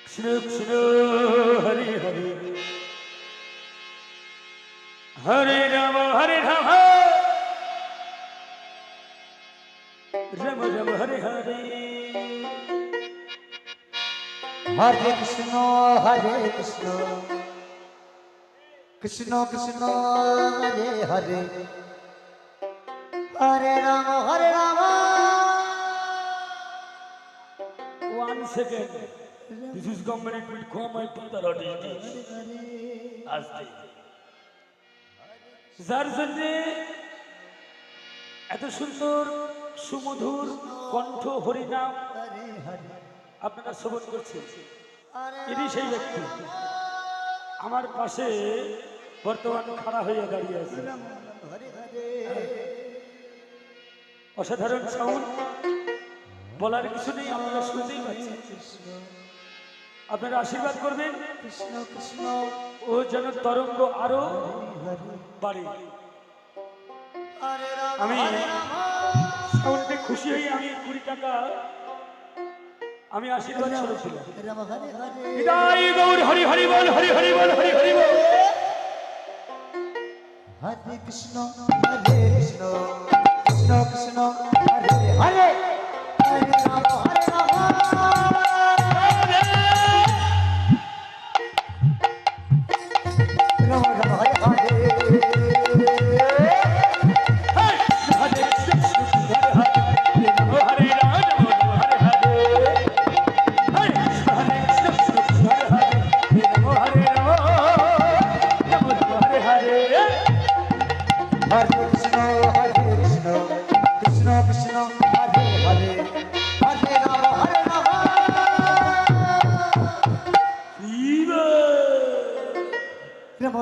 Krishna Krishna Hare Hare Hare Ram Ram Ram Hare Hare Hare Krishna Krishna Krishna Hare Hare Hare Ram 1 second. This is government will come my father আস্তে যার জন্য এত সুন্দর সুমধুর কণ্ঠ হরিনাম আপনারা শ্রবণ করছেন, ইনি সেই ব্যক্তি আমার পাশে বর্তমান খাড়া হয়ে দাঁড়িয়ে আছে। অসাধারণ সাউন্ড, বলার কিছু নেই, আপনারা শুনতেই পাচ্ছেন। আপনারা আশীর্বাদ করবেন কৃষ্ণ কৃষ্ণ ও যেন তরঙ্গ আরো বাড়ে। আমি সাউন্ডে খুশি হয়ে আমি 20 টাকা আমি আশীর্বাদ স্বরূপ দিলাম। বিদায় গৌর হরি হরি বল, হরি হরি বল, হরি হরি বল। হরে কৃষ্ণ কৃষ্ণ কৃষ্ণ হরে হরে হরে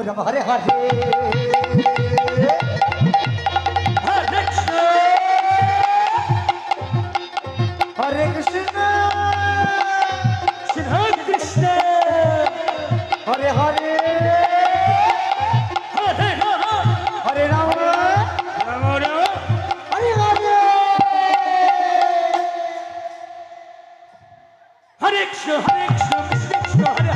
রাম হরে হরে হরে কৃষ্ণ কৃষ্ণ হরে হরে হরে রাম রাম রাম হরে হরে হরে কৃষ্ণ কৃষ্ণ কৃষ্ণ হরে